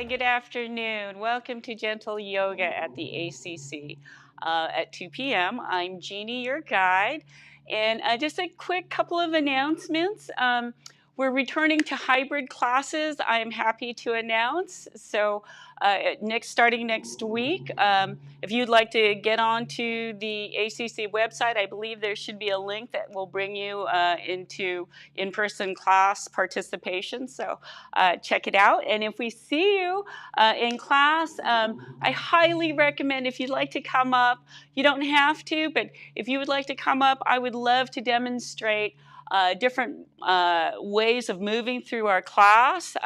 good afternoon. Welcome to Gentle Yoga at the ACC at 2 p.m. I'm Jeani, your guide, and just a quick couple of announcements. We're returning to hybrid classes, I am happy to announce. So starting next week, if you'd like to get onto the ACC website, I believe there should be a link that will bring you into in-person class participation. So check it out. And if we see you in class, I highly recommend, if you'd like to come up, you don't have to, but if you would like to come up, I would love to demonstrate different ways of moving through our class.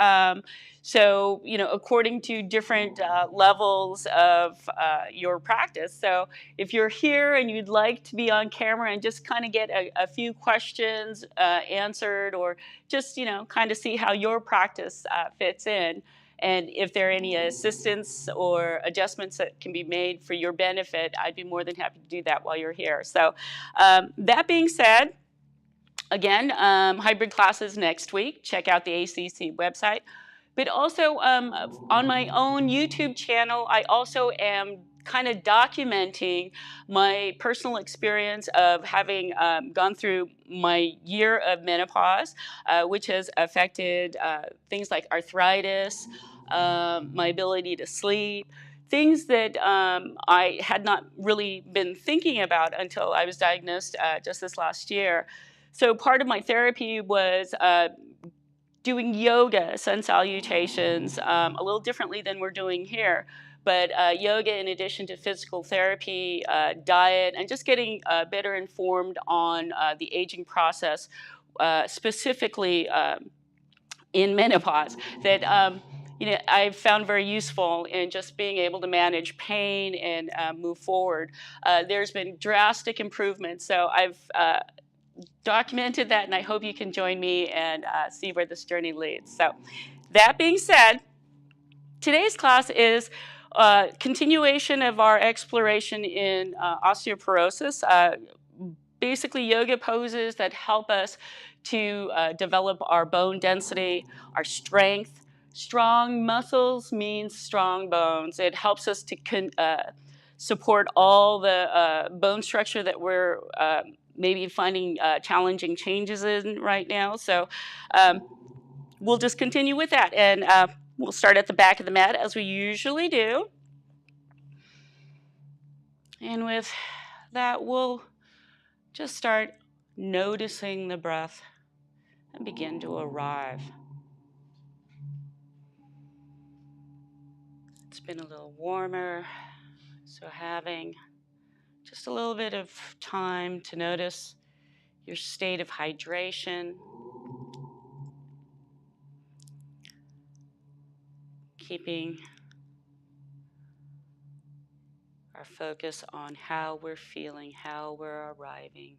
So, according to different levels of your practice. So if you're here and you'd like to be on camera and just kind of get a few questions answered, or just, kind of see how your practice fits in, and if there are any assistance or adjustments that can be made for your benefit, I'd be more than happy to do that while you're here. So that being said, again, hybrid classes next week. Check out the ACC website. But also on my own YouTube channel, I also am kind of documenting my personal experience of having gone through my year of menopause, which has affected things like arthritis, my ability to sleep, things that I had not really been thinking about until I was diagnosed just this last year. So part of my therapy was doing yoga, Sun Salutations, a little differently than we're doing here. But yoga, in addition to physical therapy, diet, and just getting better informed on the aging process, specifically in menopause, that I've found very useful in just being able to manage pain and move forward. There's been drastic improvements, so I've documented that, and I hope you can join me and see where this journey leads. So that being said, today's class is a continuation of our exploration in osteoporosis, basically yoga poses that help us to develop our bone density, our strength. Strong muscles means strong bones. It helps us to support all the bone structure that we're maybe finding challenging changes in right now. So we'll just continue with that. And we'll start at the back of the mat as we usually do. And with that, we'll just start noticing the breath and begin to arrive. It's been a little warmer, so having just a little bit of time to notice your state of hydration. Keeping our focus on how we're feeling, how we're arriving.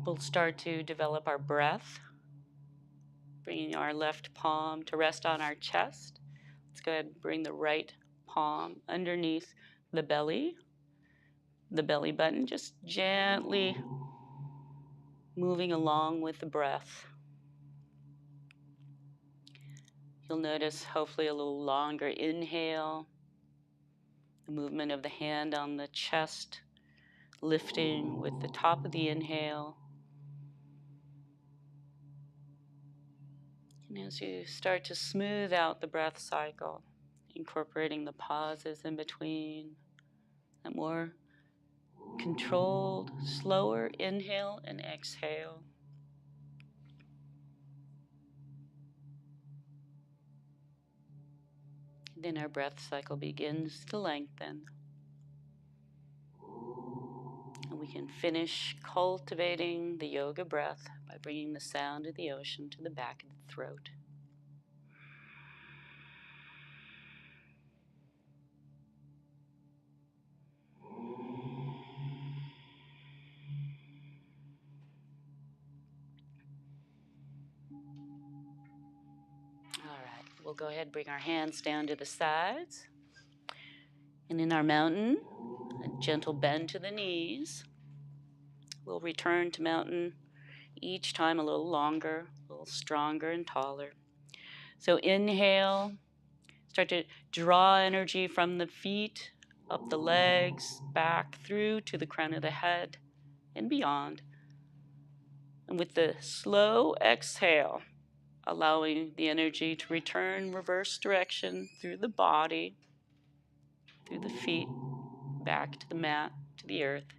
We'll start to develop our breath, bringing our left palm to rest on our chest. Let's go ahead and bring the right palm underneath the belly button, just gently moving along with the breath. You'll notice hopefully a little longer inhale, the movement of the hand on the chest, lifting with the top of the inhale. And as you start to smooth out the breath cycle, incorporating the pauses in between, a more controlled, slower inhale and exhale. Then our breath cycle begins to lengthen. And we can finish cultivating the yoga breath by bringing the sound of the ocean to the back of the throat. We'll go ahead and bring our hands down to the sides. And in our mountain, a gentle bend to the knees. We'll return to mountain each time a little longer, a little stronger and taller. So inhale, start to draw energy from the feet, up the legs, back through to the crown of the head and beyond. And with the slow exhale, allowing the energy to return reverse direction through the body, through the feet, back to the mat, to the earth.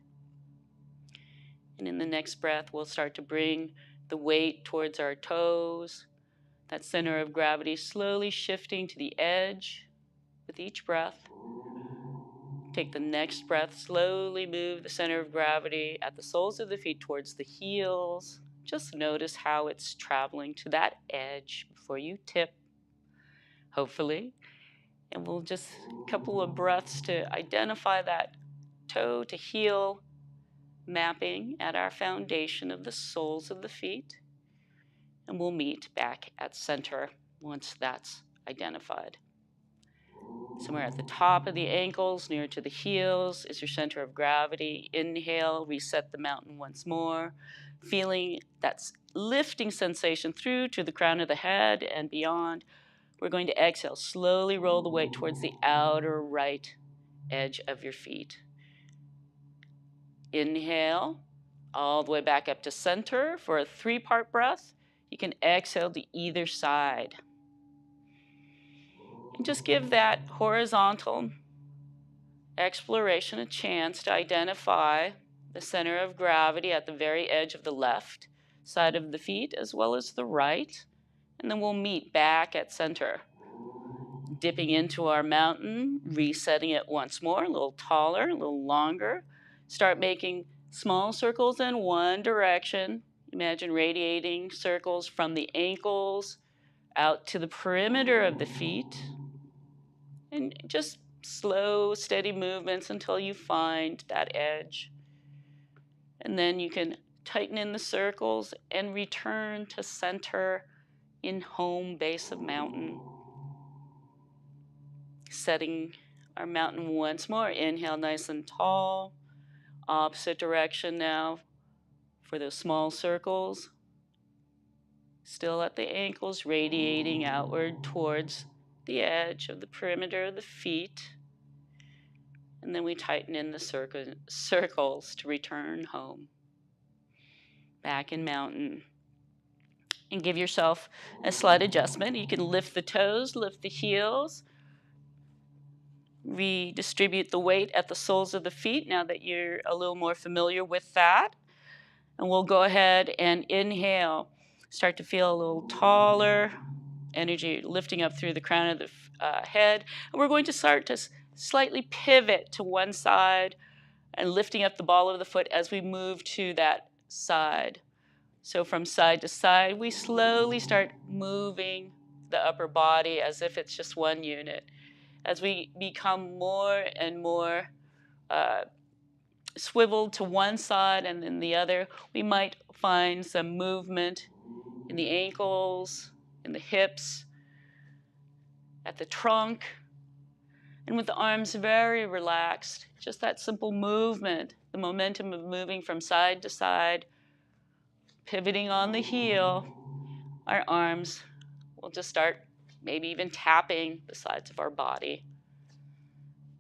And in the next breath, we'll start to bring the weight towards our toes, that center of gravity slowly shifting to the edge with each breath. Take the next breath, slowly move the center of gravity at the soles of the feet towards the heels. Just notice how it's traveling to that edge before you tip, hopefully. And we'll just a couple of breaths to identify that toe to heel mapping at our foundation of the soles of the feet. And we'll meet back at center once that's identified. Somewhere at the top of the ankles, near to the heels, is your center of gravity. Inhale, reset the mountain once more, feeling that lifting sensation through to the crown of the head and beyond. We're going to exhale, slowly roll the weight towards the outer right edge of your feet. Inhale, all the way back up to center for a 3-part breath. You can exhale to either side. And just give that horizontal exploration a chance to identify the center of gravity at the very edge of the left side of the feet as well as the right. And then we'll meet back at center. Dipping into our mountain, resetting it once more, a little taller, a little longer. Start making small circles in one direction. Imagine radiating circles from the ankles out to the perimeter of the feet. And just slow, steady movements until you find that edge. And then you can tighten in the circles and return to center in home base of mountain. Setting our mountain once more. Inhale nice and tall. Opposite direction now for those small circles. Still at the ankles, radiating outward towards the edge of the perimeter of the feet. And then we tighten in the circles to return home. Back in mountain. And give yourself a slight adjustment. You can lift the toes, lift the heels. Redistribute the weight at the soles of the feet now that you're a little more familiar with that. And we'll go ahead and inhale. Start to feel a little taller. Energy lifting up through the crown of the head. And we're going to start to slightly pivot to one side and lifting up the ball of the foot as we move to that side. So from side to side, we slowly start moving the upper body as if it's just one unit. As we become more and more swiveled to one side and then the other, we might find some movement in the ankles, in the hips, at the trunk, and with the arms very relaxed. Just that simple movement, the momentum of moving from side to side, pivoting on the heel, our arms will just start maybe even tapping the sides of our body.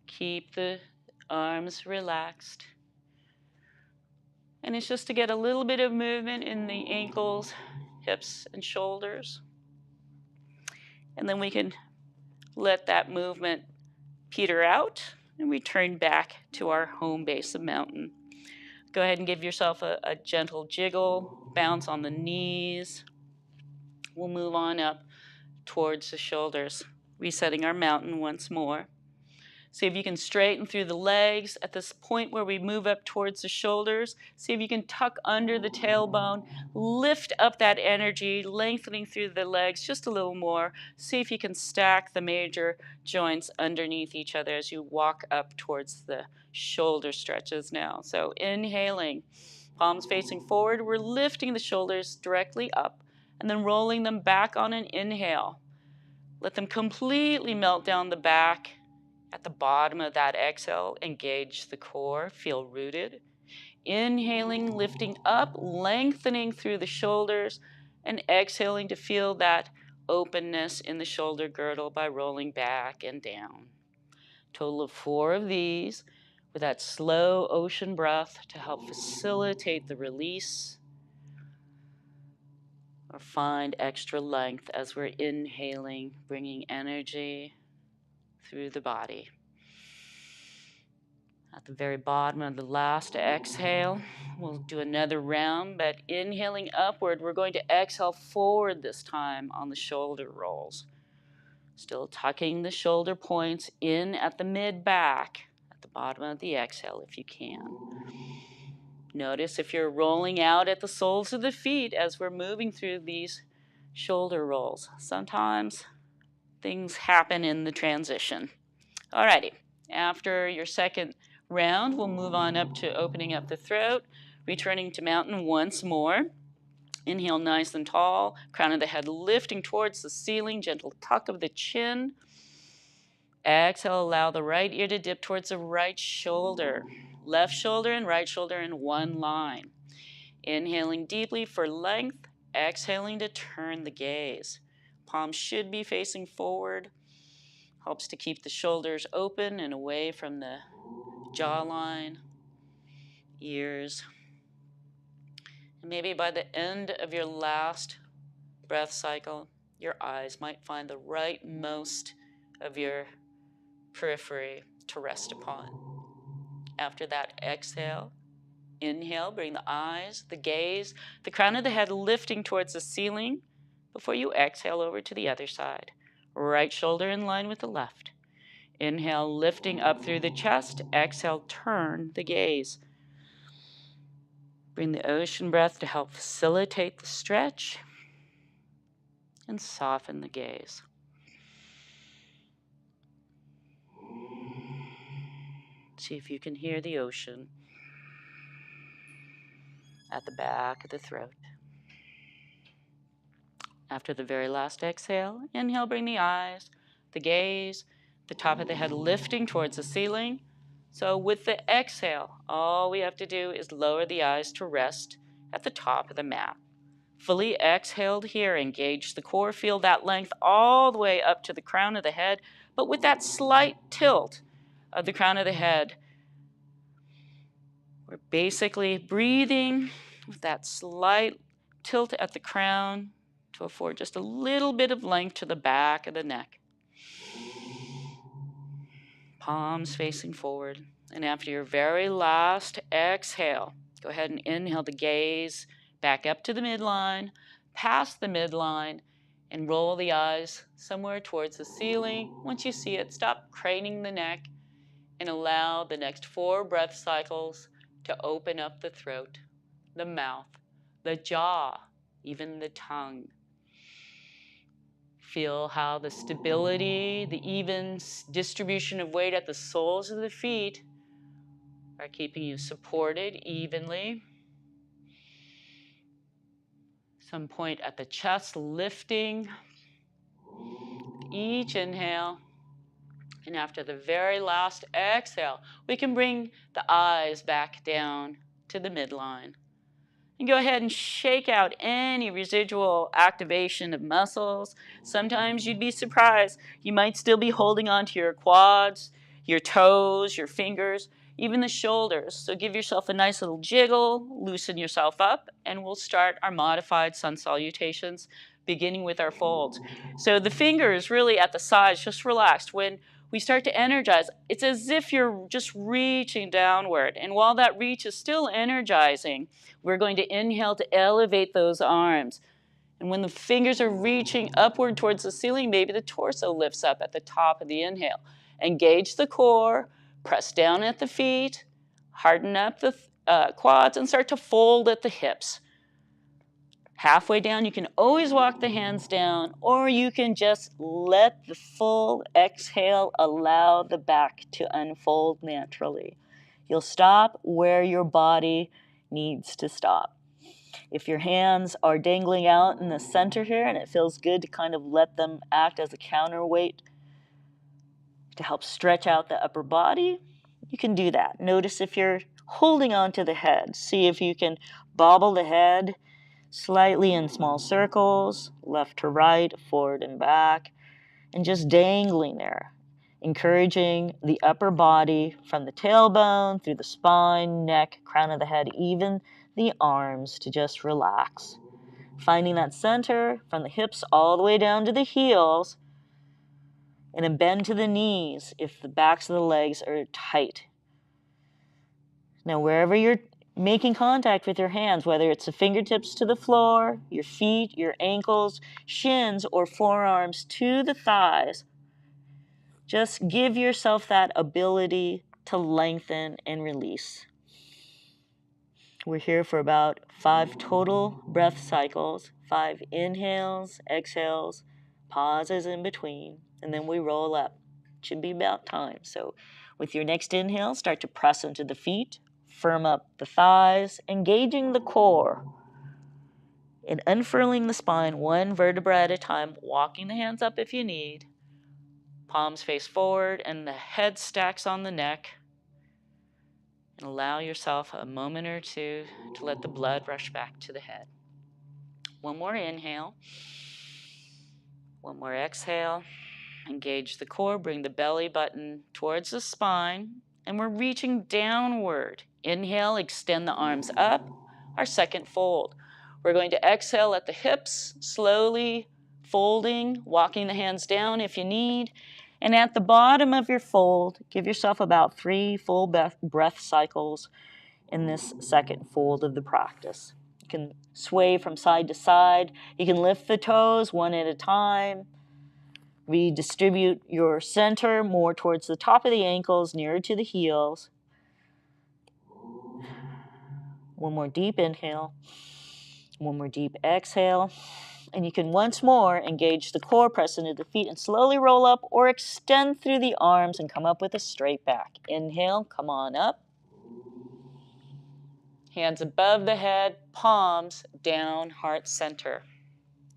Keep the arms relaxed. And it's just to get a little bit of movement in the ankles, hips, and shoulders. And then we can let that movement peter out and return back to our home base of mountain. Go ahead and give yourself a gentle jiggle, bounce on the knees. We'll move on up towards the shoulders, resetting our mountain once more. See if you can straighten through the legs at this point where we move up towards the shoulders. See if you can tuck under the tailbone, lift up that energy, lengthening through the legs just a little more. See if you can stack the major joints underneath each other as you walk up towards the shoulder stretches now. So inhaling, palms facing forward, we're lifting the shoulders directly up and then rolling them back on an inhale. Let them completely melt down the back. At the bottom of that exhale, engage the core, feel rooted. Inhaling, lifting up, lengthening through the shoulders, and exhaling to feel that openness in the shoulder girdle by rolling back and down. Total of 4 of these with that slow ocean breath to help facilitate the release or find extra length as we're inhaling, bringing energy through the body. At the very bottom of the last exhale, we'll do another round, but inhaling upward, we're going to exhale forward this time on the shoulder rolls. Still tucking the shoulder points in at the mid-back, at the bottom of the exhale if you can. Notice if you're rolling out at the soles of the feet as we're moving through these shoulder rolls. Sometimes things happen in the transition. Alrighty, after your second round, we'll move on up to opening up the throat, returning to mountain once more. Inhale nice and tall, crown of the head lifting towards the ceiling, gentle tuck of the chin. Exhale, allow the right ear to dip towards the right shoulder. Left shoulder and right shoulder in one line. Inhaling deeply for length, exhaling to turn the gaze. Palms should be facing forward. Helps to keep the shoulders open and away from the jawline, ears. And maybe by the end of your last breath cycle, your eyes might find the rightmost of your periphery to rest upon. After that exhale, inhale, bring the eyes, the gaze, the crown of the head lifting towards the ceiling before you exhale over to the other side. Right shoulder in line with the left. Inhale, lifting up through the chest. Exhale, turn the gaze. Bring the ocean breath to help facilitate the stretch and soften the gaze. See if you can hear the ocean at the back of the throat. After the very last exhale, inhale, bring the eyes, the gaze, the top of the head lifting towards the ceiling. So with the exhale, all we have to do is lower the eyes to rest at the top of the mat. Fully exhaled here, engage the core, feel that length all the way up to the crown of the head, but with that slight tilt of the crown of the head. We're basically breathing with that slight tilt at the crown to afford just a little bit of length to the back of the neck. Palms facing forward. And after your very last exhale, go ahead and inhale the gaze back up to the midline, past the midline, and roll the eyes somewhere towards the ceiling. Once you see it, stop craning the neck and allow the next 4 breath cycles to open up the throat, the mouth, the jaw, even the tongue. Feel how the stability, the even distribution of weight at the soles of the feet are keeping you supported evenly. Some point at the chest lifting. Each inhale. And after the very last exhale, we can bring the eyes back down to the midline. And go ahead and shake out any residual activation of muscles. Sometimes you'd be surprised. You might still be holding on to your quads, your toes, your fingers, even the shoulders. So give yourself a nice little jiggle, loosen yourself up, and we'll start our modified Sun Salutations, beginning with our folds. So the fingers really at the sides, just relaxed. When we start to energize, it's as if you're just reaching downward. And while that reach is still energizing, we're going to inhale to elevate those arms. And when the fingers are reaching upward towards the ceiling, maybe the torso lifts up at the top of the inhale. Engage the core, press down at the feet, harden up the quads, and start to fold at the hips. Halfway down, you can always walk the hands down, or you can just let the full exhale allow the back to unfold naturally. You'll stop where your body needs to stop. If your hands are dangling out in the center here and it feels good to kind of let them act as a counterweight to help stretch out the upper body, you can do that. Notice if you're holding on to the head. See if you can bobble the head slightly in small circles, left to right, forward and back, and just dangling there, encouraging the upper body from the tailbone through the spine, neck, crown of the head, even the arms to just relax. Finding that center from the hips all the way down to the heels, and a bend to the knees if the backs of the legs are tight. Now, wherever you're making contact with your hands, whether it's the fingertips to the floor, your feet, your ankles, shins, or forearms to the thighs, just give yourself that ability to lengthen and release. We're here for about 5 total breath cycles, 5 inhales, exhales, pauses in between, and then we roll up. Should be about time. So with your next inhale, start to press into the feet, firm up the thighs, engaging the core, and unfurling the spine one vertebra at a time, walking the hands up if you need. Palms face forward and the head stacks on the neck. And allow yourself a moment or two to let the blood rush back to the head. One more inhale. One more exhale. Engage the core, bring the belly button towards the spine, and we're reaching downward. Inhale, extend the arms up, our second fold. We're going to exhale at the hips, slowly folding, walking the hands down if you need. And at the bottom of your fold, give yourself about 3 full breath cycles in this second fold of the practice. You can sway from side to side. You can lift the toes one at a time. Redistribute your center more towards the top of the ankles, nearer to the heels. One more deep inhale. One more deep exhale. And you can once more engage the core, press into the feet, and slowly roll up or extend through the arms and come up with a straight back. Inhale, come on up. Hands above the head, palms down, heart center.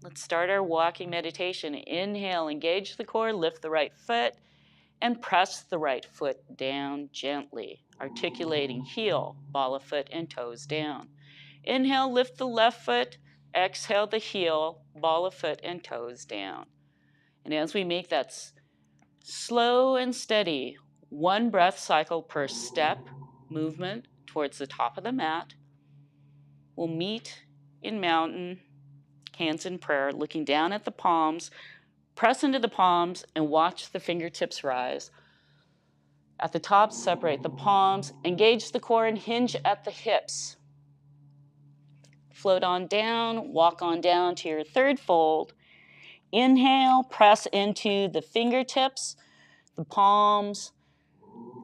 Let's start our walking meditation. Inhale, engage the core, lift the right foot, and press the right foot down gently, articulating heel, ball of foot, and toes down. Inhale, lift the left foot. Exhale the heel, ball of foot, and toes down. And as we make that slow and steady, 1 breath cycle per step movement towards the top of the mat, we'll meet in mountain, hands in prayer, looking down at the palms, press into the palms, and watch the fingertips rise. At the top, separate the palms, engage the core, and hinge at the hips. Float on down, walk on down to your third fold. Inhale, press into the fingertips, the palms,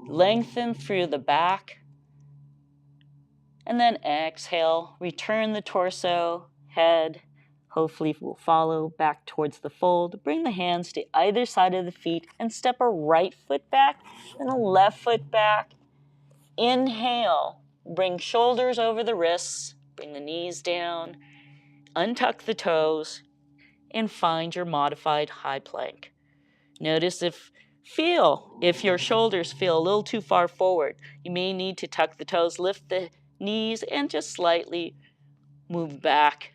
lengthen through the back. And then exhale, return the torso, head, hopefully will follow back towards the fold. Bring the hands to either side of the feet and step a right foot back and a left foot back. Inhale, bring shoulders over the wrists, bring the knees down, untuck the toes, and find your modified high plank. Notice if your shoulders feel a little too far forward, you may need to tuck the toes, lift the knees, and just slightly move back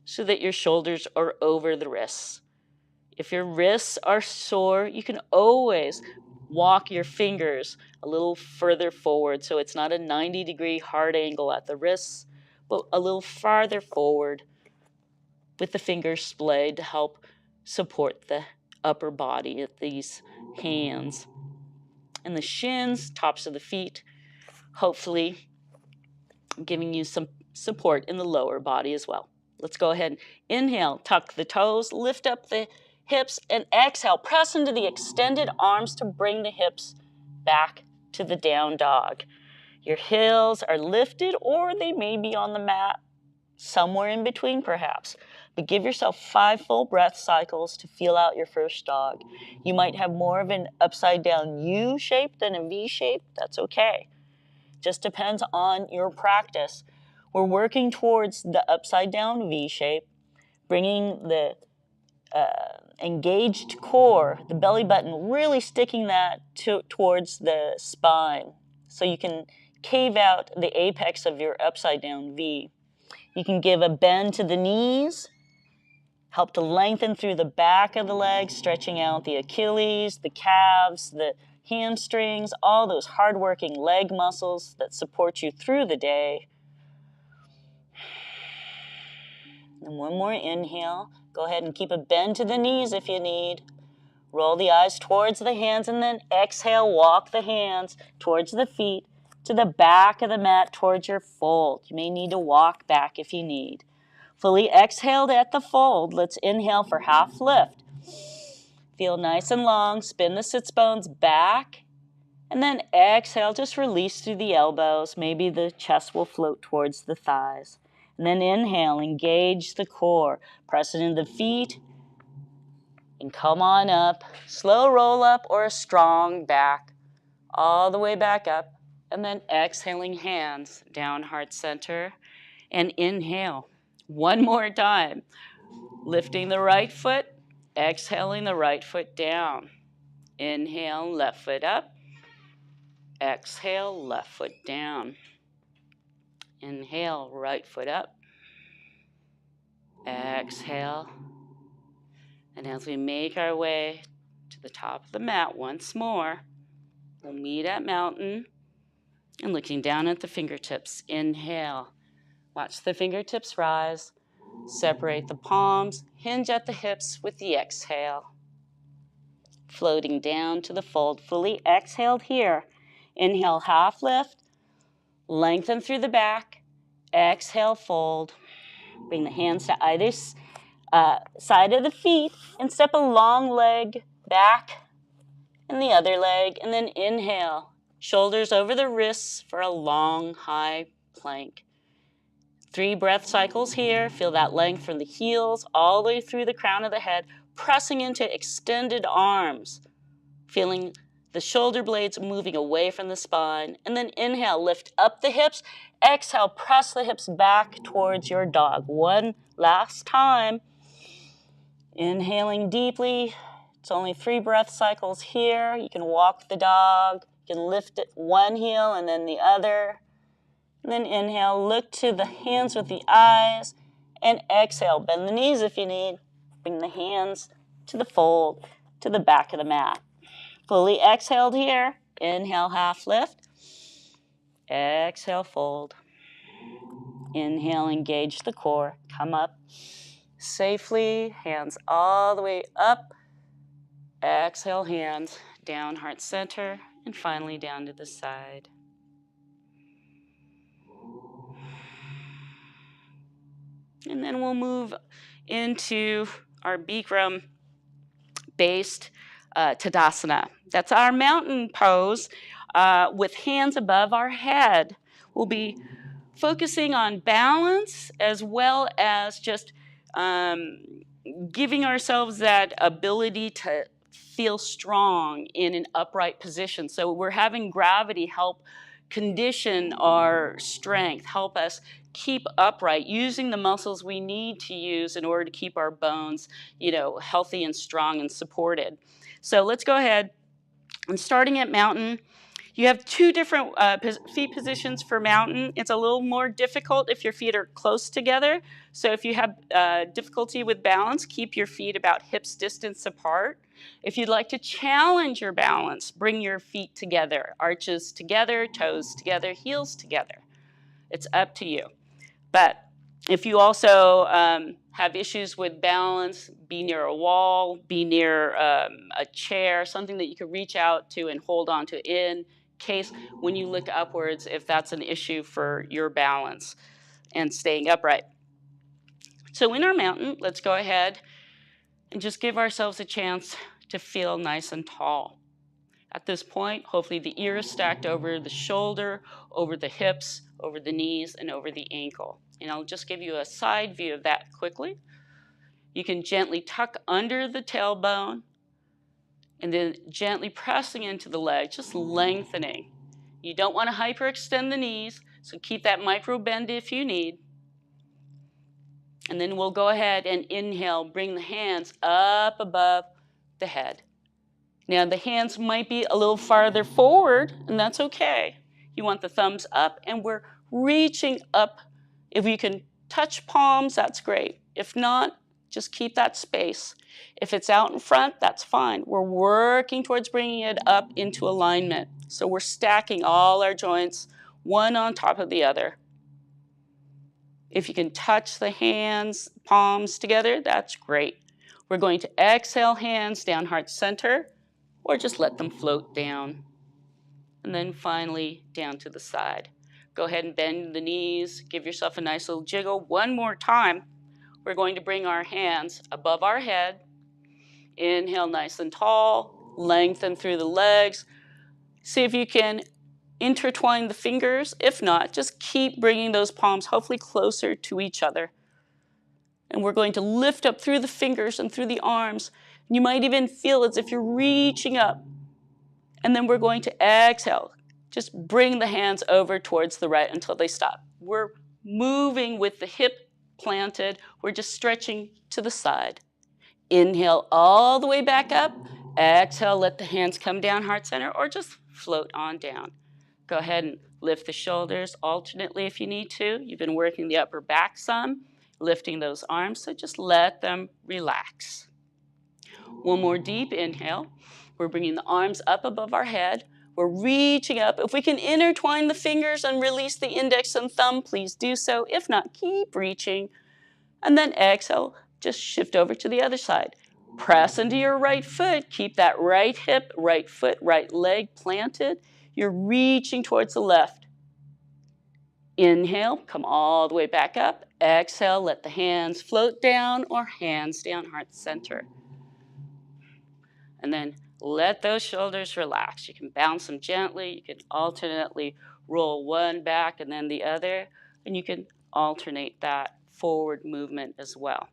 so that your shoulders are over the wrists. If your wrists are sore, you can always walk your fingers a little further forward so it's not a 90-degree hard angle at the wrists, but a little farther forward with the fingers splayed to help support the upper body of these hands. And the shins, tops of the feet, hopefully giving you some support in the lower body as well. Let's go ahead and inhale, tuck the toes, lift up the hips, and exhale, press into the extended arms to bring the hips back to the down dog. Your heels are lifted or they may be on the mat, somewhere in between perhaps. But give yourself 5 full breath cycles to feel out your first dog. You might have more of an upside down U shape than a V shape. That's okay. Just depends on your practice. We're working towards the upside down V shape, bringing the engaged core, the belly button, really sticking that towards the spine so you can cave out the apex of your upside down V. You can give a bend to the knees. Help to lengthen through the back of the legs, stretching out the Achilles, the calves, the hamstrings, all those hard-working leg muscles that support you through the day. And one more inhale. Go ahead and keep a bend to the knees if you need. Roll the eyes towards the hands and then exhale, walk the hands towards the feet, to the back of the mat, towards your fold. You may need to walk back if you need. Fully exhaled at the fold. Let's inhale for half lift. Feel nice and long. Spin the sits bones back. And then exhale, just release through the elbows. Maybe the chest will float towards the thighs. And then inhale, engage the core. Press it into the feet. And come on up. Slow roll up or a strong back. All the way back up. And then exhaling, hands down, heart center. And inhale. One more time. Lifting the right foot. Exhaling the right foot down. Inhale, left foot up. Exhale, left foot down. Inhale, right foot up. Exhale. And as we make our way to the top of the mat once more, we'll meet at mountain and looking down at the fingertips. Inhale. Watch the fingertips rise. Separate the palms. Hinge at the hips with the exhale. Floating down to the fold. Fully exhaled here. Inhale, half lift. Lengthen through the back. Exhale, fold. Bring the hands to either side of the feet and step a long leg back and the other leg. And then inhale. Shoulders over the wrists for a long, high plank. 3 breath cycles here. Feel that length from the heels all the way through the crown of the head, pressing into extended arms. Feeling the shoulder blades moving away from the spine. And then inhale, lift up the hips. Exhale, press the hips back towards your dog. One last time. Inhaling deeply. It's only 3 breath cycles here. You can walk the dog. You can lift it one heel and then the other. And then inhale, look to the hands with the eyes. And exhale, bend the knees if you need. Bring the hands to the fold, to the back of the mat. Fully exhaled here. Inhale, half lift. Exhale, fold. Inhale, engage the core. Come up safely. Hands all the way up. Exhale, hands down, heart center. And finally down to the side. And then we'll move into our Bikram-based Tadasana. That's our mountain pose with hands above our head. We'll be focusing on balance as well as just giving ourselves that ability to feel strong in an upright position. So we're having gravity help condition our strength, help us keep upright, using the muscles we need to use in order to keep our bones, healthy and strong and supported. So let's go ahead. And starting at mountain, you have 2 different feet positions for mountain. It's a little more difficult if your feet are close together. So if you have difficulty with balance, keep your feet about hips distance apart. If you'd like to challenge your balance, bring your feet together, arches together, toes together, heels together. It's up to you. But if you also have issues with balance, be near a wall, be near a chair, something that you can reach out to and hold on to in case when you look upwards, if that's an issue for your balance and staying upright. So in our mountain, let's go ahead and just give ourselves a chance to feel nice and tall. At this point, hopefully the ear is stacked over the shoulder, over the hips, over the knees, and over the ankle. And I'll just give you a side view of that quickly. You can gently tuck under the tailbone and then gently pressing into the leg, just lengthening. You don't want to hyperextend the knees, so keep that micro bend if you need. And then we'll go ahead and inhale, bring the hands up above the head. Now the hands might be a little farther forward, and that's okay. You want the thumbs up, and we're reaching up. If you can touch palms, that's great. If not, just keep that space. If it's out in front, that's fine. We're working towards bringing it up into alignment. So we're stacking all our joints, one on top of the other. If you can touch the hands, palms together, that's great. We're going to exhale, hands down heart center, or just let them float down. And then finally, down to the side. Go ahead and bend the knees. Give yourself a nice little jiggle. One more time. We're going to bring our hands above our head. Inhale nice and tall. Lengthen through the legs. See if you can intertwine the fingers. If not, just keep bringing those palms hopefully closer to each other. And we're going to lift up through the fingers and through the arms. You might even feel as if you're reaching up. And then we're going to exhale. Just bring the hands over towards the right until they stop. We're moving with the hip planted. We're just stretching to the side. Inhale all the way back up. Exhale, let the hands come down heart center or just float on down. Go ahead and lift the shoulders alternately if you need to. You've been working the upper back some, lifting those arms, so just let them relax. One more deep inhale. We're bringing the arms up above our head. We're reaching up. If we can intertwine the fingers and release the index and thumb, please do so. If not, keep reaching. And then exhale, just shift over to the other side. Press into your right foot. Keep that right hip, right foot, right leg planted. You're reaching towards the left. Inhale, come all the way back up. Exhale, let the hands float down or hands down heart center. And then let those shoulders relax. You can bounce them gently. You can alternately roll one back and then the other. And you can alternate that forward movement as well.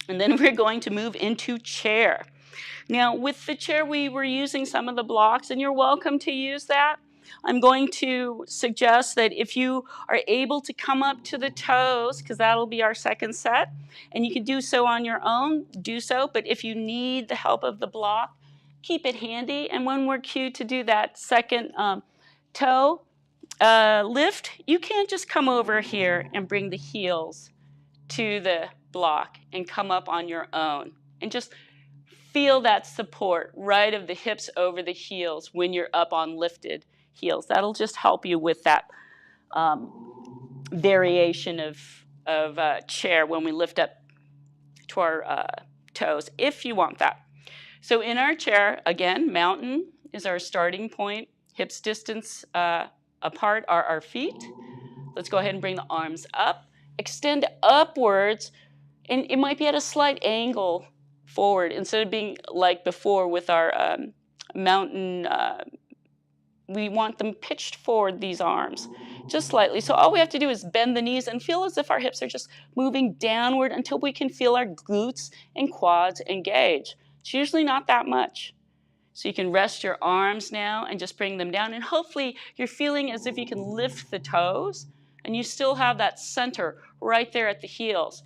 And then we're going to move into chair. Now, with the chair, we were using some of the blocks, and you're welcome to use that. I'm going to suggest that if you are able to come up to the toes, because that'll be our second set, and you can do so on your own, do so. But if you need the help of the block, keep it handy. And when we're cued to do that second toe lift, you can't just come over here and bring the heels to the block and come up on your own. And just feel that support right of the hips over the heels when you're up on lifted heels. That'll just help you with that variation of chair when we lift up to our toes, if you want that. So in our chair, again, mountain is our starting point. Hips distance apart are our feet. Let's go ahead and bring the arms up. Extend upwards, and it might be at a slight angle forward instead of being like before with our mountain. We want them pitched forward, these arms, just slightly. So all we have to do is bend the knees and feel as if our hips are just moving downward until we can feel our glutes and quads engage. It's usually not that much. So you can rest your arms now and just bring them down. And hopefully you're feeling as if you can lift the toes and you still have that center right there at the heels.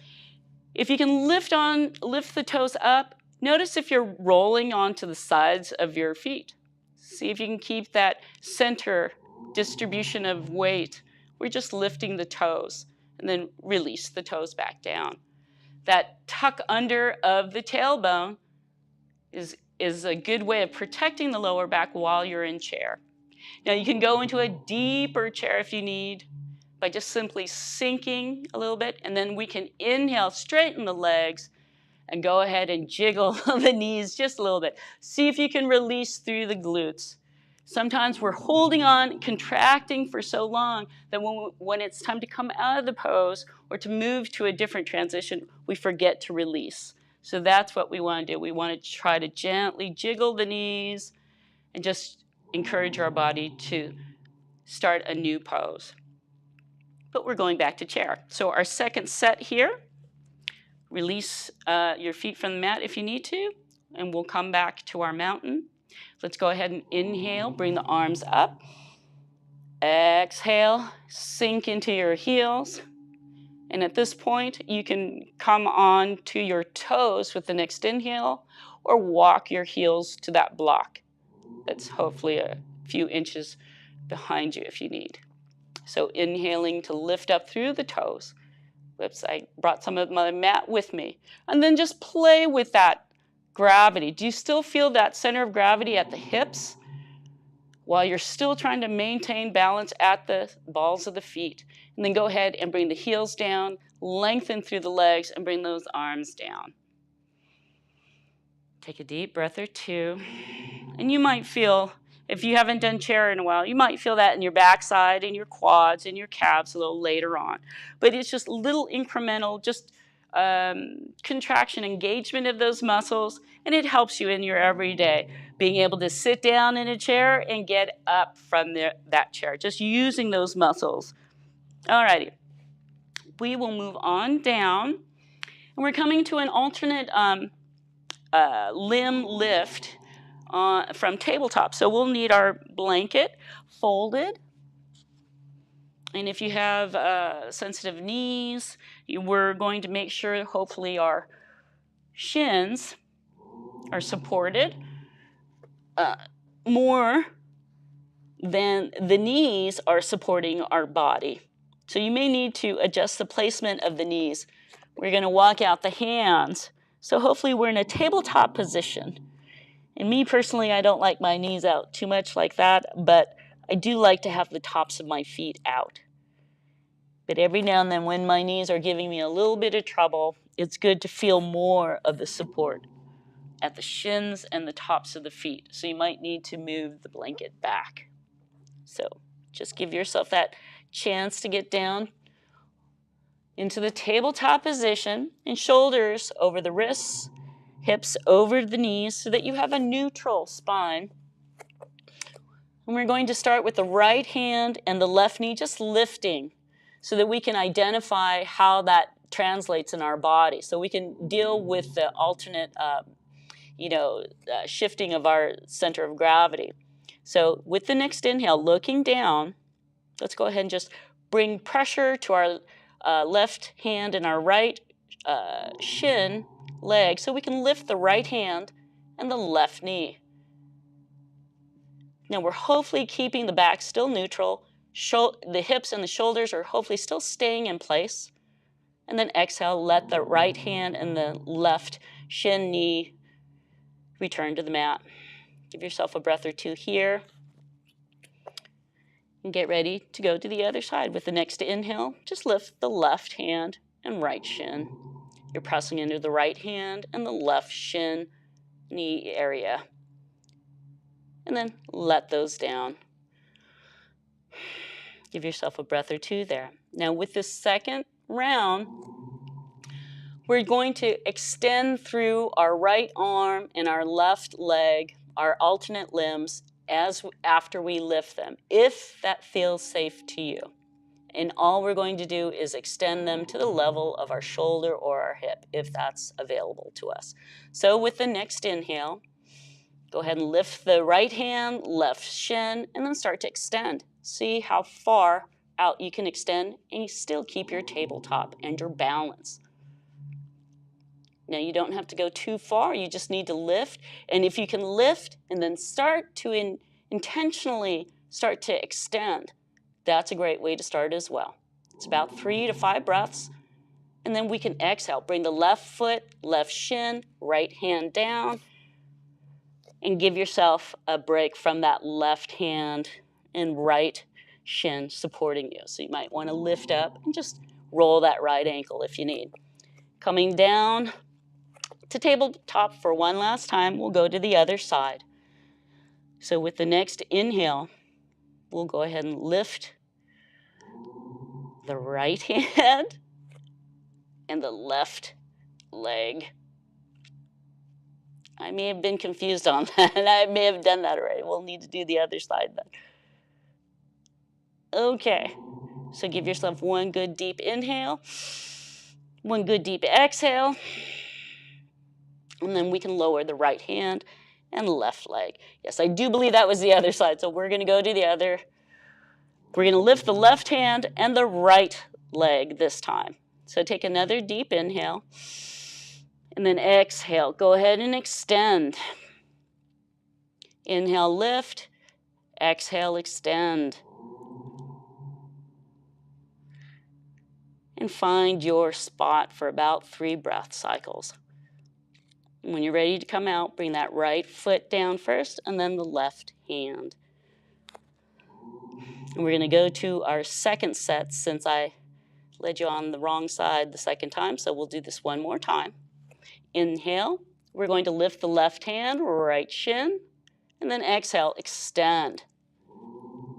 If you can lift the toes up, notice if you're rolling onto the sides of your feet. See if you can keep that center distribution of weight. We're just lifting the toes and then release the toes back down. That tuck under of the tailbone is a good way of protecting the lower back while you're in chair. Now you can go into a deeper chair if you need by just simply sinking a little bit, and then we can inhale, straighten the legs, and go ahead and jiggle the knees just a little bit. See if you can release through the glutes. Sometimes we're holding on, contracting for so long that when it's time to come out of the pose or to move to a different transition, we forget to release. So that's what we want to do. We want to try to gently jiggle the knees and just encourage our body to start a new pose. But we're going back to chair. So our second set here, release your feet from the mat if you need to, and we'll come back to our mountain. Let's go ahead and inhale, bring the arms up. Exhale, sink into your heels. And at this point, you can come on to your toes with the next inhale or walk your heels to that block that's hopefully a few inches behind you if you need. So inhaling to lift up through the toes. Whoops, I brought some of my mat with me. And then just play with that gravity. Do you still feel that center of gravity at the hips while you're still trying to maintain balance at the balls of the feet? And then go ahead and bring the heels down, lengthen through the legs, and bring those arms down. Take a deep breath or two. And you might feel, if you haven't done chair in a while, you might feel that in your backside, in your quads, in your calves a little later on. But it's just little incremental, just contraction, engagement of those muscles, and it helps you in your everyday. Being able to sit down in a chair and get up from that chair, just using those muscles. Alrighty, we will move on down, and we're coming to an alternate limb lift from tabletop. So we'll need our blanket folded. And if you have sensitive knees, we're going to make sure hopefully our shins are supported more than the knees are supporting our body. So you may need to adjust the placement of the knees. We're going to walk out the hands. So hopefully we're in a tabletop position. And me personally, I don't like my knees out too much like that, but I do like to have the tops of my feet out. But every now and then when my knees are giving me a little bit of trouble, it's good to feel more of the support at the shins and the tops of the feet. So you might need to move the blanket back. So just give yourself that chance to get down into the tabletop position and shoulders over the wrists, hips over the knees so that you have a neutral spine. And we're going to start with the right hand and the left knee just lifting so that we can identify how that translates in our body. So we can deal with the alternate shifting of our center of gravity. So with the next inhale, looking down, let's go ahead and just bring pressure to our left hand and our right shin leg so we can lift the right hand and the left knee. Now we're hopefully keeping the back still neutral. The hips and the shoulders are hopefully still staying in place. And then exhale, let the right hand and the left shin knee return to the mat. Give yourself a breath or two here. And get ready to go to the other side. With the next inhale, just lift the left hand and right shin. You're pressing into the right hand and the left shin knee area. And then let those down. Give yourself a breath or two there. Now with this second round, we're going to extend through our right arm and our left leg, our alternate limbs, after we lift them, if that feels safe to you. And all we're going to do is extend them to the level of our shoulder or our hip, if that's available to us. So with the next inhale, go ahead and lift the right hand, left shin, and then start to extend. See how far out you can extend, and you still keep your tabletop and your balance. Now you don't have to go too far, you just need to lift. And if you can lift and then start to intentionally start to extend, that's a great way to start as well. It's about 3 to 5 breaths. And then we can exhale. Bring the left foot, left shin, right hand down. And give yourself a break from that left hand and right shin supporting you. So you might want to lift up and just roll that right ankle if you need. Coming down to tabletop for one last time, we'll go to the other side. So with the next inhale, we'll go ahead and lift the right hand and the left leg. I may have been confused on that, and I may have done that already. We'll need to do the other side then. Okay, so give yourself one good deep inhale, one good deep exhale, and then we can lower the right hand and left leg. Yes, I do believe that was the other side, so we're going to go to the other. We're going to lift the left hand and the right leg this time. So take another deep inhale, and then exhale. Go ahead and extend. Inhale, lift. Exhale, extend. and find your spot for about 3 breath cycles. When you're ready to come out, bring that right foot down first and then the left hand. And we're going to go to our second set since I led you on the wrong side the second time, so we'll do this one more time. Inhale, we're going to lift the left hand, right shin, and then exhale, extend.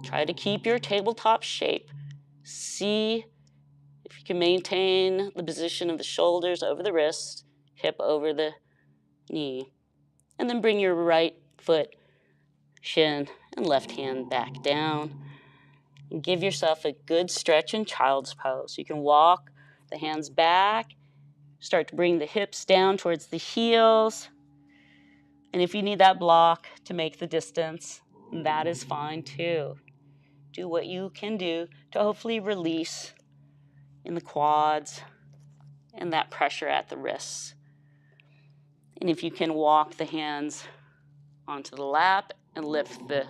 Try to keep your tabletop shape. See if you can maintain the position of the shoulders over the wrist, hip over the knee. And then bring your right foot, shin, and left hand back down. And give yourself a good stretch in child's pose. You can walk the hands back, start to bring the hips down towards the heels. And if you need that block to make the distance, that is fine too. Do what you can do to hopefully release in the quads and that pressure at the wrists. And if you can walk the hands onto the lap and lift the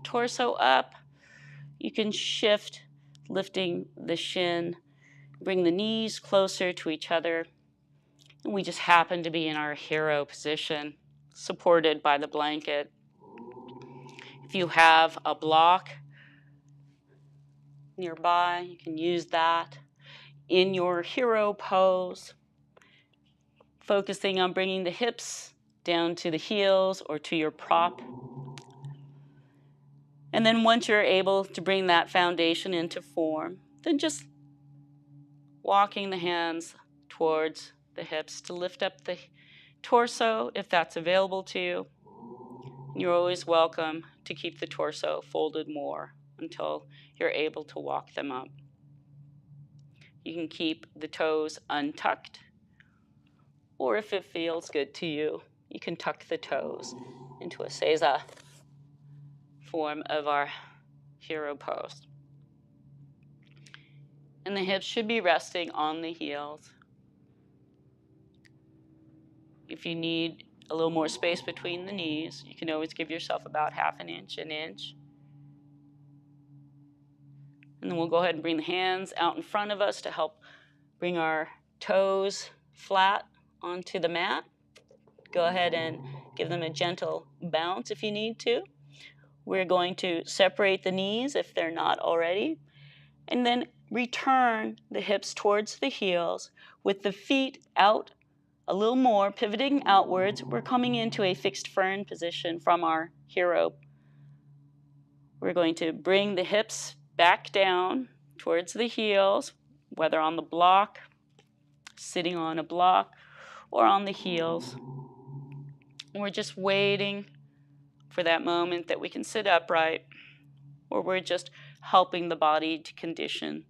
torso up, you can shift, lifting the shin, bring the knees closer to each other. And we just happen to be in our hero position, supported by the blanket. If you have a block nearby, you can use that in your hero pose, focusing on bringing the hips down to the heels or to your prop. And then once you're able to bring that foundation into form, then just walking the hands towards the hips to lift up the torso if that's available to you. You're always welcome to keep the torso folded more until you're able to walk them up. You can keep the toes untucked, or if it feels good to you, you can tuck the toes into a seiza form of our hero pose. And the hips should be resting on the heels. If you need a little more space between the knees, you can always give yourself about half an inch. And then we'll go ahead and bring the hands out in front of us to help bring our toes flat onto the mat. Go ahead and give them a gentle bounce if you need to. We're going to separate the knees if they're not already, and then return the hips towards the heels with the feet out a little more, pivoting outwards. We're coming into a fixed fern position from our hero. We're going to bring the hips back down towards the heels, whether on the block, sitting on a block, or on the heels. And we're just waiting for that moment that we can sit upright, or we're just helping the body to condition,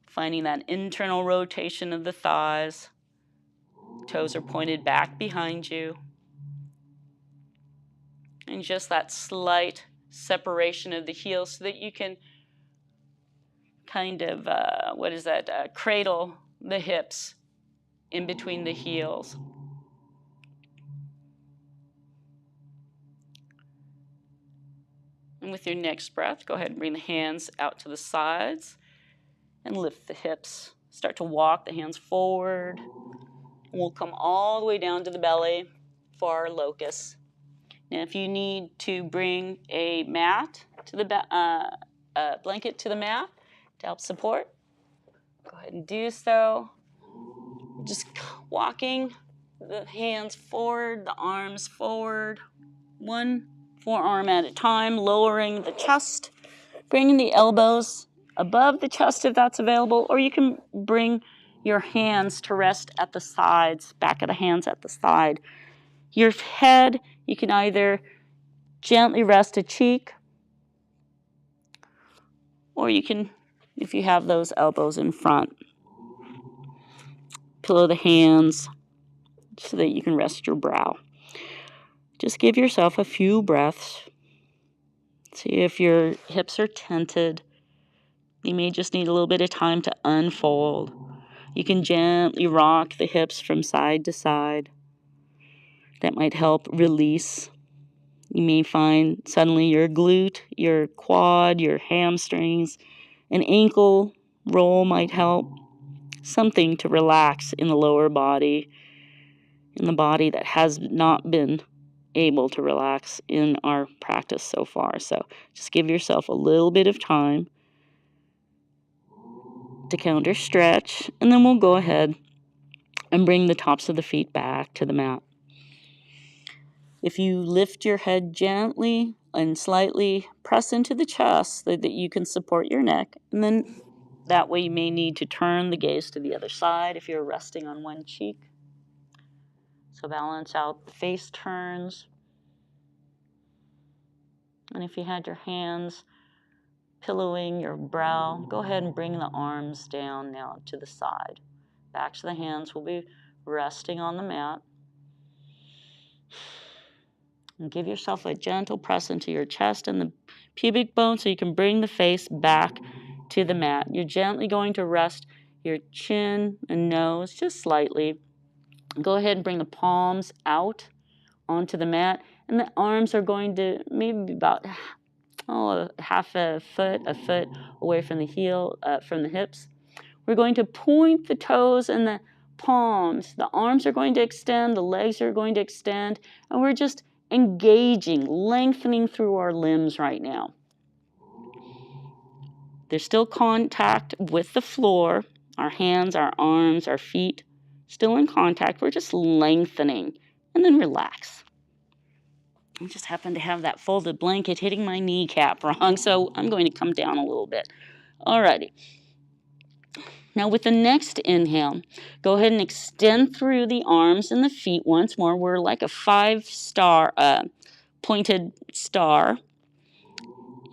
finding that internal rotation of the thighs. Toes are pointed back behind you. And just that slight separation of the heels so that you can kind of, cradle the hips in between the heels. And with your next breath, go ahead and bring the hands out to the sides and lift the hips. Start to walk the hands forward. And we'll come all the way down to the belly for our locust. Now, if you need to bring a mat to the blanket to the mat to help support, go ahead and do so. Just walking the hands forward, the arms forward, one forearm at a time, lowering the chest, bringing the elbows above the chest if that's available, or you can bring your hands to rest at the sides, back of the hands at the side. Your head, you can either gently rest a cheek, or you can, if you have those elbows in front, pillow the hands so that you can rest your brow. Just give yourself a few breaths. See if your hips are tented. You may just need a little bit of time to unfold. You can gently rock the hips from side to side. That might help release. You may find suddenly your glute, your quad, your hamstrings, an ankle roll might help. something to relax in the lower body, in the body that has not been able to relax in our practice so far. So just give yourself a little bit of time to counter stretch, and then we'll go ahead and bring the tops of the feet back to the mat. If you lift your head gently and slightly press into the chest so that you can support your neck, and then that way you may need to turn the gaze to the other side if you're resting on one cheek. So balance out the face turns. And if you had your hands pillowing your brow, go ahead and bring the arms down now to the side. Backs of the hands will be resting on the mat. And give yourself a gentle press into your chest and the pubic bone so you can bring the face back to the mat. You're gently going to rest your chin and nose just slightly. Go ahead and bring the palms out onto the mat, and the arms are going to maybe about half a foot away from the heel, from the hips. We're going to point the toes and the palms. The arms are going to extend, the legs are going to extend, and we're just engaging, lengthening through our limbs right now. There's still contact with the floor, our hands, our arms, our feet, still in contact. We're just lengthening, and then relax. I just happen to have that folded blanket hitting my kneecap wrong, so I'm going to come down a little bit. Alrighty. Now with the next inhale, go ahead and extend through the arms and the feet once more. We're like a 5-star pointed star.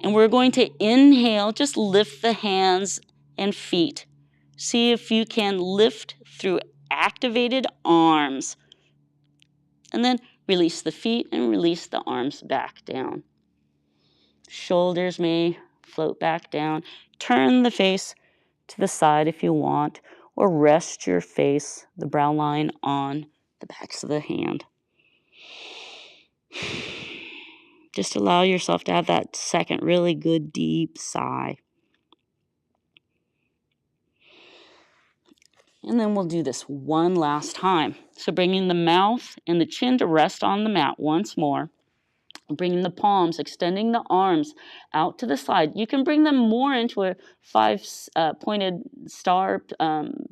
And we're going to inhale, just lift the hands and feet. See if you can lift through activated arms. And then release the feet and release the arms back down. Shoulders may float back down. Turn the face to the side if you want, or rest your face, the brow line, on the backs of the hand. Just allow yourself to have that second really good deep sigh. And then we'll do this one last time. So bringing the mouth and the chin to rest on the mat once more. Bringing the palms, extending the arms out to the side. You can bring them more into a 5-pointed star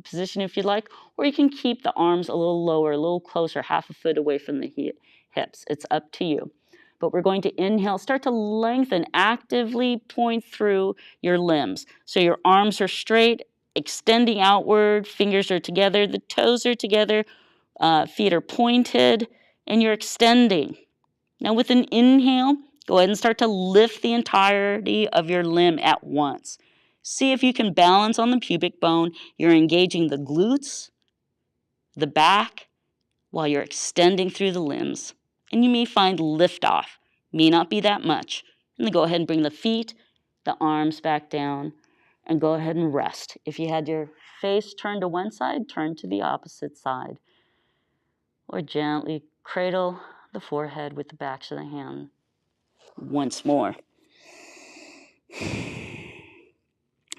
position if you'd like, or you can keep the arms a little lower, a little closer, half a foot away from the hips. It's up to you. But we're going to inhale, start to lengthen, actively point through your limbs. So your arms are straight, extending outward, fingers are together, the toes are together, feet are pointed, and you're extending. Now with an inhale, go ahead and start to lift the entirety of your limb at once. See if you can balance on the pubic bone. You're engaging the glutes, the back, while you're extending through the limbs. And you may find liftoff. May not be that much. And then go ahead and bring the feet, the arms back down, and go ahead and rest. If you had your face turned to one side, turn to the opposite side. Or gently cradle the forehead with the backs of the hand once more.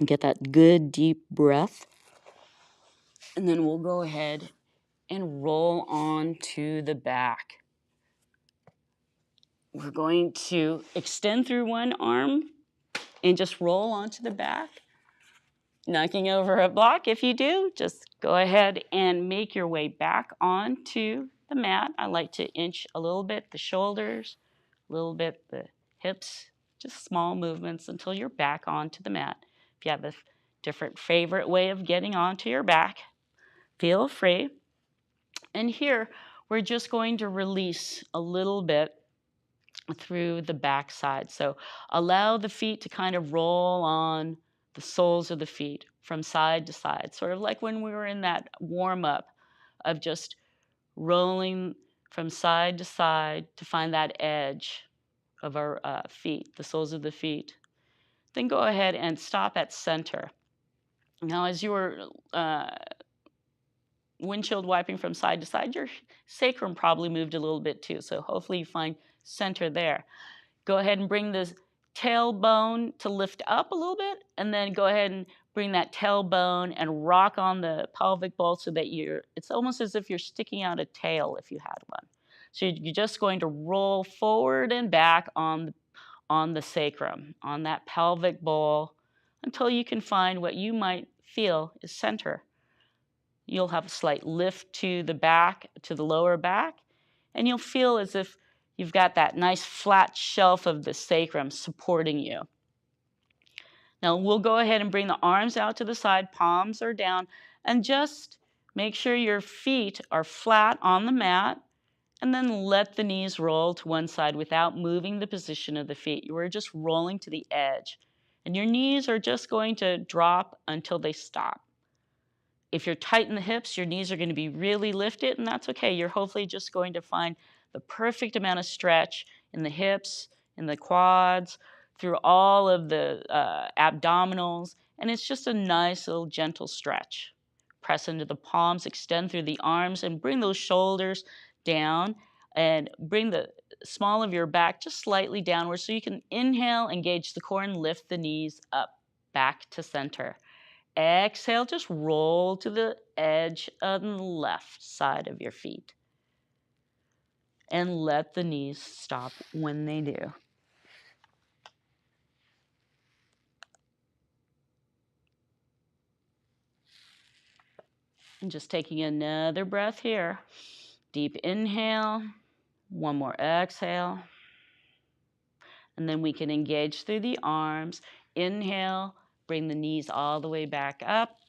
Get that good deep breath. And then we'll go ahead and roll on to the back. We're going to extend through one arm and just roll onto the back. Knocking over a block. If you do, just go ahead and make your way back onto the mat. I like to inch a little bit the shoulders, a little bit the hips, just small movements until you're back onto the mat. If you have a different favorite way of getting onto your back, feel free. And here, we're just going to release a little bit through the back side. So allow the feet to kind of roll on the soles of the feet from side to side, sort of like when we were in that warm-up of just rolling from side to side to find that edge of our feet, the soles of the feet. Then go ahead and stop at center. Now, as you were windshield wiping from side to side, your sacrum probably moved a little bit too, so hopefully you find center there. Go ahead and bring the tailbone to lift up a little bit, and then go ahead and bring that tailbone and rock on the pelvic bowl so that it's almost as if you're sticking out a tail if you had one. So you're just going to roll forward and back on the sacrum, on that pelvic bowl, until you can find what you might feel is center. You'll have a slight lift to the back, to the lower back, and you'll feel as if you've got that nice flat shelf of the sacrum supporting you. Now we'll go ahead and bring the arms out to the side, palms are down, and just make sure your feet are flat on the mat, and then let the knees roll to one side without moving the position of the feet. You are just rolling to the edge, and your knees are just going to drop until they stop. If you're tight in the hips, your knees are going to be really lifted, and that's okay. You're hopefully just going to find the perfect amount of stretch in the hips, in the quads, through all of the abdominals, and it's just a nice little gentle stretch. Press into the palms, extend through the arms, and bring those shoulders down, and bring the small of your back just slightly downward so you can inhale, engage the core, and lift the knees up, back to center. Exhale, just roll to the edge on the left side of your feet. And let the knees stop when they do. And just taking another breath here. Deep inhale, one more exhale. And then we can engage through the arms. Inhale, bring the knees all the way back up.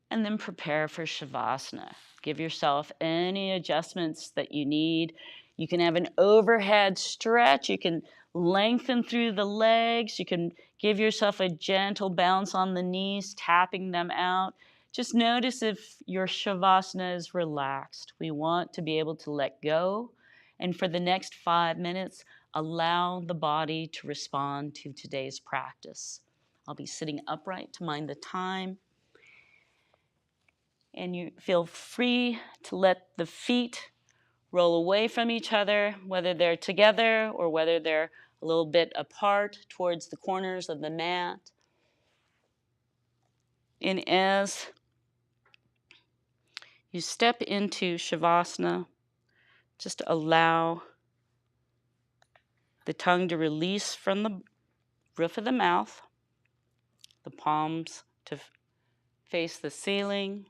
And then prepare for Shavasana. Give yourself any adjustments that you need. You can have an overhead stretch. You can lengthen through the legs. You can give yourself a gentle bounce on the knees, tapping them out. Just notice if your Shavasana is relaxed. We want to be able to let go. And for the next 5 minutes, allow the body to respond to today's practice. I'll be sitting upright to mind the time. And you feel free to let the feet roll away from each other, whether they're together or whether they're a little bit apart towards the corners of the mat. And as you step into Shavasana, just allow the tongue to release from the roof of the mouth, the palms to face the ceiling.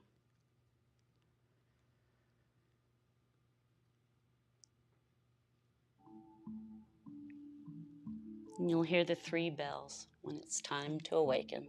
And you'll hear the 3 bells when it's time to awaken.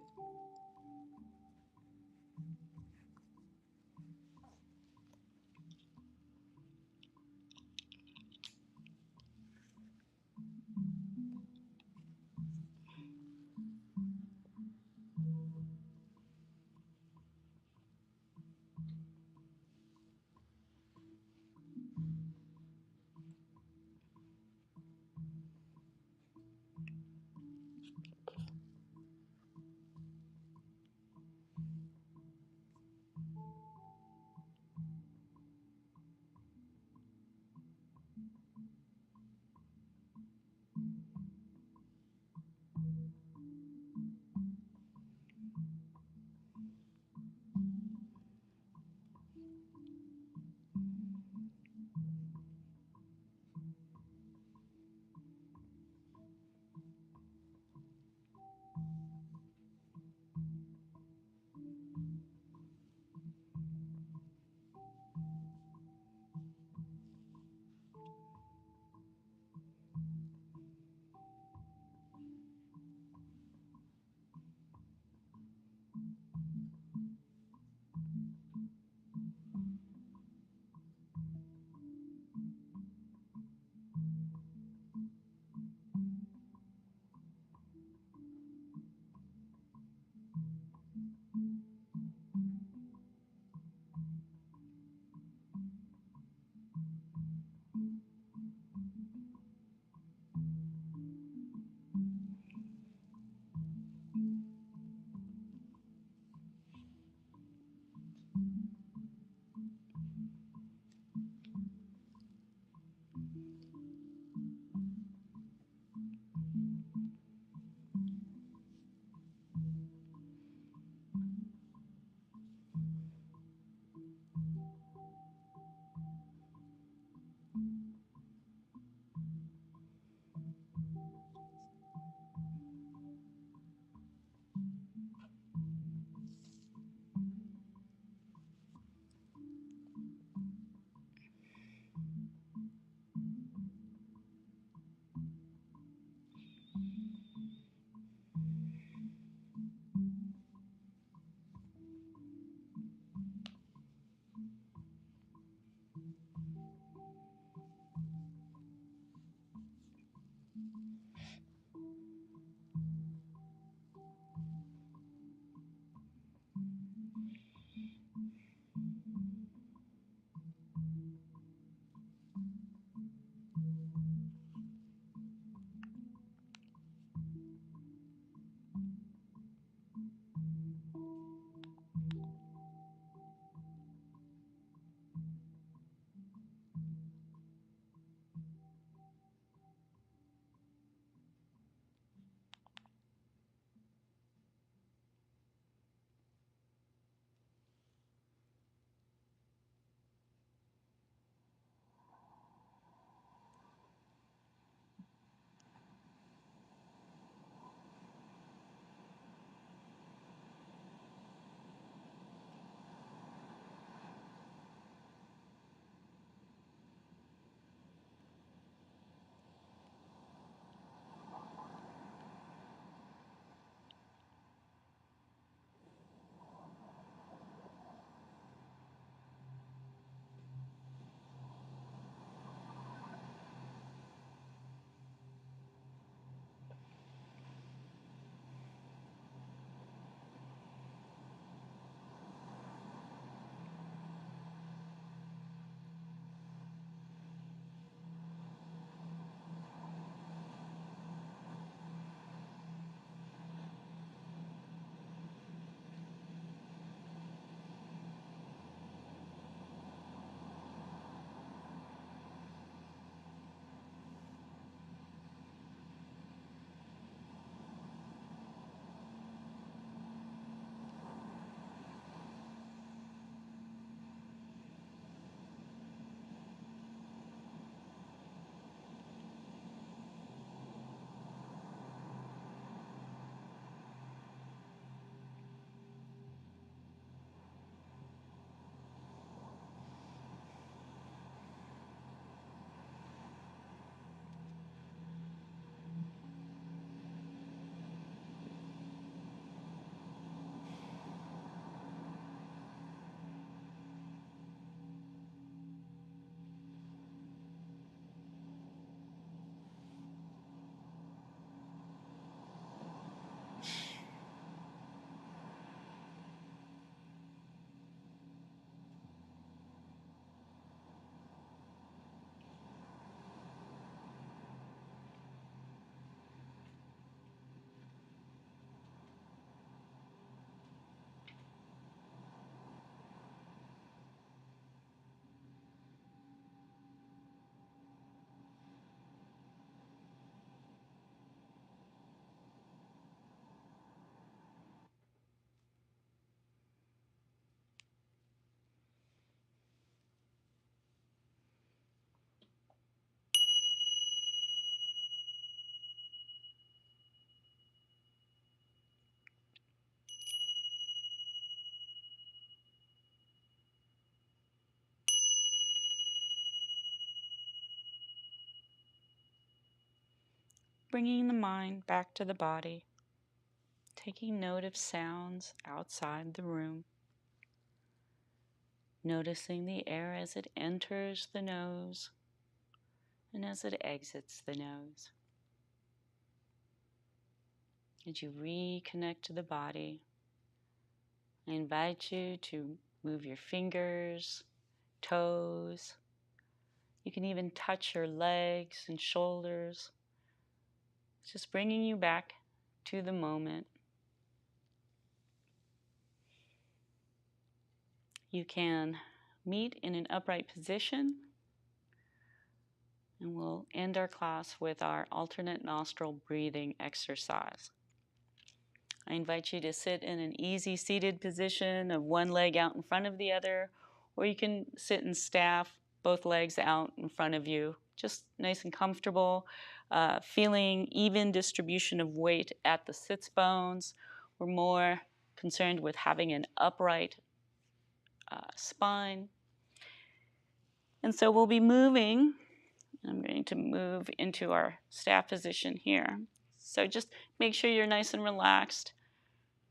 bringing the mind back to the body, taking note of sounds outside the room, noticing the air as it enters the nose and as it exits the nose. As you reconnect to the body, I invite you to move your fingers, toes. You can even touch your legs and shoulders. It's just bringing you back to the moment. You can meet in an upright position, and we'll end our class with our alternate nostril breathing exercise. I invite you to sit in an easy seated position of one leg out in front of the other, or you can sit in staff, both legs out in front of you, just nice and comfortable, feeling even distribution of weight at the sits bones. We're more concerned with having an upright spine. And so we'll be moving. I'm going to move into our staff position here. So just make sure you're nice and relaxed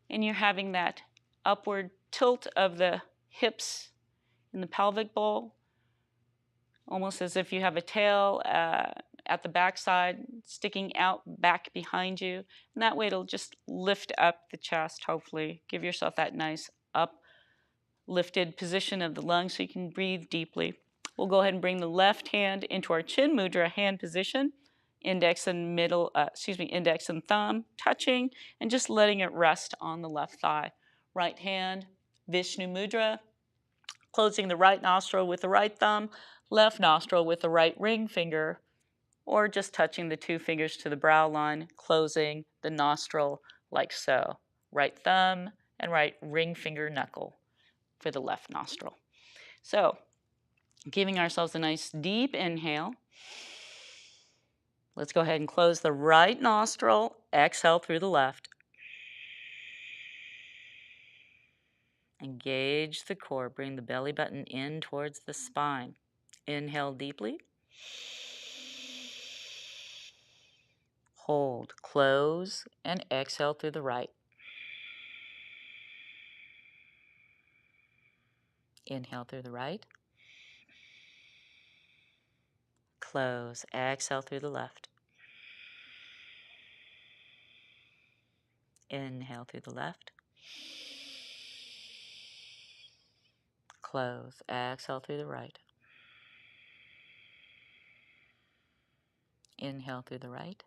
and you're having that upward tilt of the hips in the pelvic bowl, almost as if you have a tail at the backside sticking out back behind you. And that way it'll just lift up the chest, hopefully. Give yourself that nice uplifted position of the lungs so you can breathe deeply. We'll go ahead and bring the left hand into our chin mudra hand position. Index and index and thumb touching and just letting it rest on the left thigh. Right hand, Vishnu mudra, closing the right nostril with the right thumb, left nostril with the right ring finger, or just touching the two fingers to the brow line, closing the nostril like so. Right thumb and right ring finger knuckle for the left nostril. So, giving ourselves a nice deep inhale. Let's go ahead and close the right nostril. Exhale through the left. Engage the core. Bring the belly button in towards the spine. Inhale deeply. Hold, close, and exhale through the right. Inhale through the right. Close, exhale through the left. Inhale through the left. Close, exhale through the right. Inhale through the right.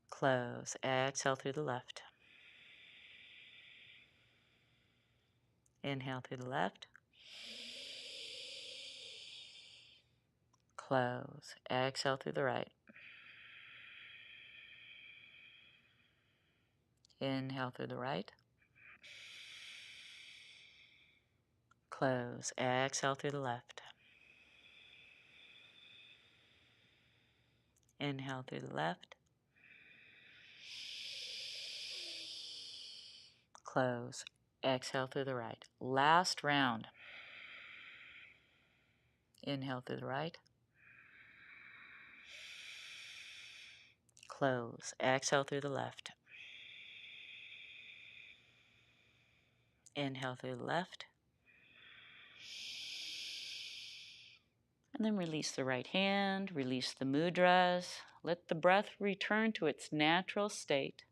Close, exhale through the left. Inhale through the left. Close, exhale through the right. Inhale through the right. Close, exhale through the left. Inhale through the left. Close, exhale through the right. Last round. Inhale through the right. Close, exhale through the left. Inhale through the left. And then release the right hand, release the mudras. Let the breath return to its natural state.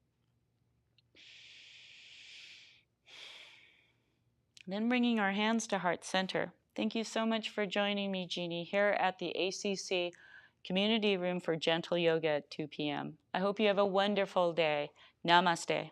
Then bringing our hands to heart center. Thank you so much for joining me, Jeani, here at the ACC Community Room for Gentle Yoga at 2 p.m. I hope you have a wonderful day. Namaste.